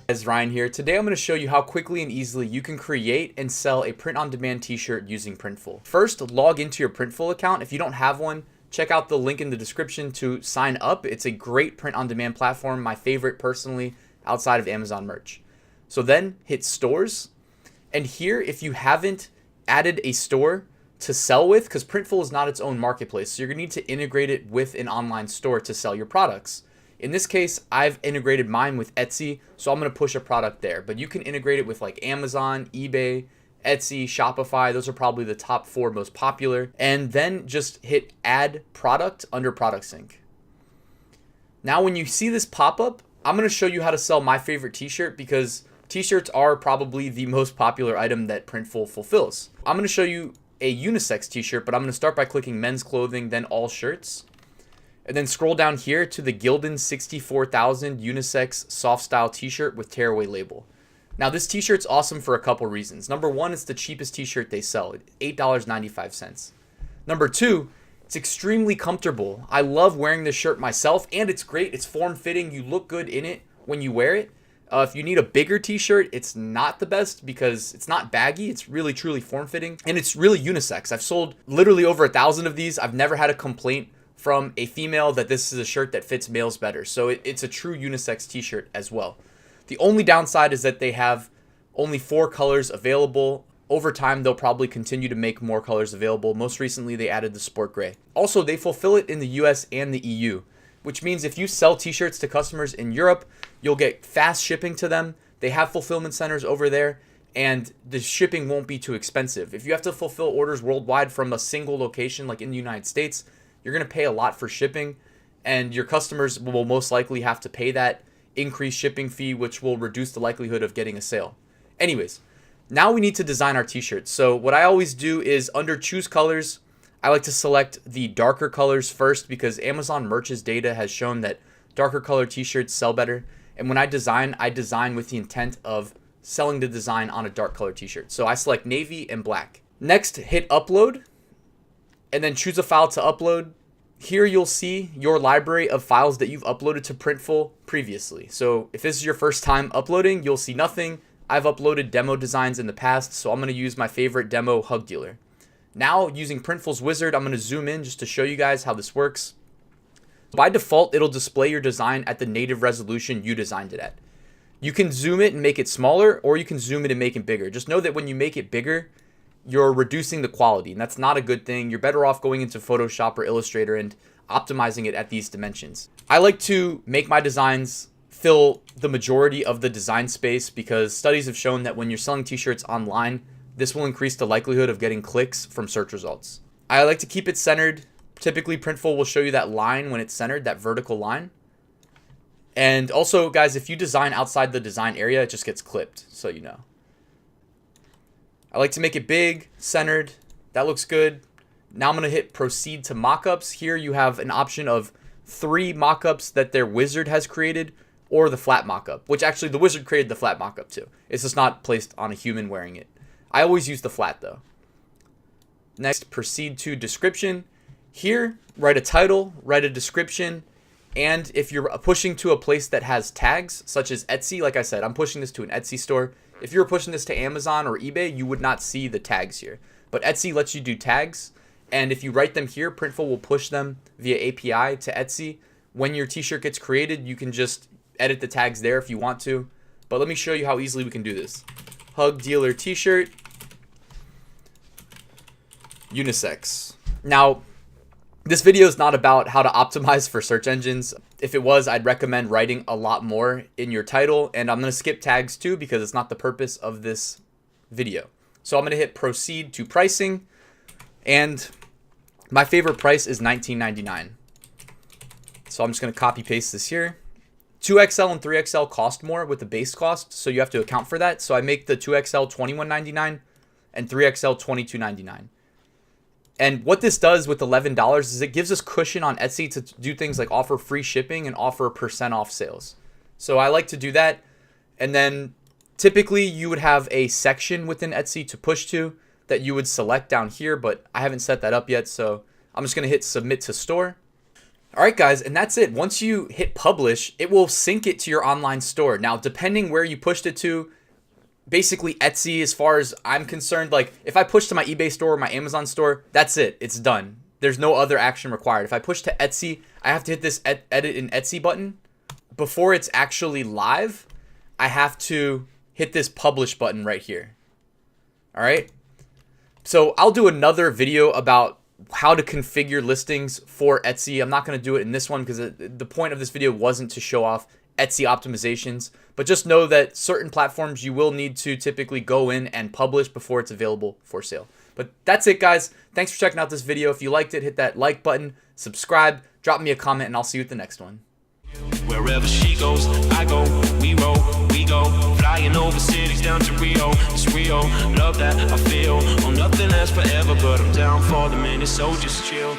Guys, Ryan here. Today I'm going to show you how quickly and easily you can create and sell a print-on-demand t-shirt using Printful. First, log into your Printful account. If you don't have one, check out the link in the description to sign up. It's a great print-on-demand platform, my favorite personally, outside of Amazon merch. So then hit stores. And here, if you haven't added a store to sell with, because Printful is not its own marketplace, so you're going to need to integrate it with an online store to sell your products. In this case, I've integrated mine with Etsy, so I'm going to push a product there. But you can integrate it with like Amazon, eBay, Etsy, Shopify. Those are probably the top 4 most popular. And then just hit add product under product sync. Now, when you see this pop up, I'm going to show you how to sell my favorite t-shirt because t-shirts are probably the most popular item that Printful fulfills. I'm going to show you a unisex t-shirt, but I'm going to start by clicking men's clothing, then all shirts. And then scroll down here to the Gildan 64,000 unisex soft style t-shirt with tearaway label. Now this t-shirt's awesome for a couple reasons. Number one, it's the cheapest t-shirt they sell, $8.95. Number two, it's extremely comfortable. I love wearing this shirt myself, and it's great. It's form-fitting. You look good in it when you wear it. If you need a bigger t-shirt, it's not the best because it's not baggy. It's really, truly form-fitting, and it's really unisex. I've sold literally over 1,000 of these. I've never had a complaint from a female that this is a shirt that fits males better. So it's a true unisex t-shirt as well. The only downside is that they have only 4 colors available. Over time, they'll probably continue to make more colors available. Most recently, they added the sport gray. Also, they fulfill it in the US and the EU, which means if you sell t-shirts to customers in Europe, you'll get fast shipping to them. They have fulfillment centers over there, and the shipping won't be too expensive. If you have to fulfill orders worldwide from a single location, like in the United States, you're going to pay a lot for shipping, and your customers will most likely have to pay that increased shipping fee, which will reduce the likelihood of getting a sale. Anyways, now we need to design our t-shirts. So what I always do is under choose colors, I like to select the darker colors first because Amazon merch's data has shown that darker color t-shirts sell better. And when I design with the intent of selling the design on a dark color t-shirt. So I select navy and black. Next, hit upload. And then choose a file to upload. Here you'll see your library of files that you've uploaded to Printful previously. So if this is your first time uploading, you'll see nothing. I've uploaded demo designs in the past, so I'm going to use my favorite demo, Hogue Dealer. Now, using Printful's wizard, I'm going to zoom in just to show you guys how this works. By default, it'll display your design at the native resolution you designed it at. You can zoom it and make it smaller, or you can zoom it and make it bigger. Just know that when you make it bigger, you're reducing the quality, and that's not a good thing. You're better off going into Photoshop or Illustrator and optimizing it at these dimensions. I like to make my designs fill the majority of the design space because studies have shown that when you're selling t-shirts online, this will increase the likelihood of getting clicks from search results. I like to keep it centered. Typically, Printful will show you that line when it's centered, that vertical line. And also, guys, if you design outside the design area, it just gets clipped, so you know. I like to make it big, centered. That looks good. Now I'm going to hit proceed to mockups. Here you have an option of 3 mockups that their wizard has created or the flat mockup, which actually the wizard created the flat mockup too. It's just not placed on a human wearing it. I always use the flat though. Next, proceed to description. Here, write a title, write a description, and if you're pushing to a place that has tags, such as Etsy, like I said, I'm pushing this to an Etsy store. If you were pushing this to Amazon or eBay, you would not see the tags here. But Etsy lets you do tags, and if you write them here, Printful will push them via API to Etsy. When your t-shirt gets created, you can just edit the tags there if you want to. But let me show you how easily we can do this. Hogue Dealer t-shirt, unisex. Now, this video is not about how to optimize for search engines. If it was, I'd recommend writing a lot more in your title, and I'm going to skip tags too because it's not the purpose of this video. So I'm going to hit proceed to pricing, and my favorite price is $19.99. So I'm just going to copy paste this here. 2XL and 3XL cost more with the base cost, so you have to account for that. So I make the 2XL $21.99 and 3XL $22.99. And what this does with $11 is it gives us cushion on Etsy to do things like offer free shipping and offer % off sales. So I like to do that. And then typically you would have a section within Etsy to push to that you would select down here, but I haven't set that up yet. So I'm just going to hit submit to store. All right, guys, and that's it. Once you hit publish, it will sync it to your online store. Now, depending where you pushed it to, basically Etsy, as far as I'm concerned, like if I push to my eBay store or my Amazon store, that's it. It's done. There's no other action required. If I push to Etsy, I have to hit this edit in Etsy button. Before it's actually live, I have to hit this publish button right here. All right. So I'll do another video about how to configure listings for Etsy. I'm not going to do it in this one because the point of this video wasn't to show off Etsy optimizations, but just know that certain platforms you will need to typically go in and publish before it's available for sale. But that's it, guys. Thanks for checking out this video. If you liked it, hit that like button, subscribe, drop me a comment, and I'll see you at the next one. Wherever she goes, I go, we roll, we go, flying over cities down to Rio. It's Rio, love that I feel. Oh, nothing lasts forever, but I'm down for the minute, so just chill.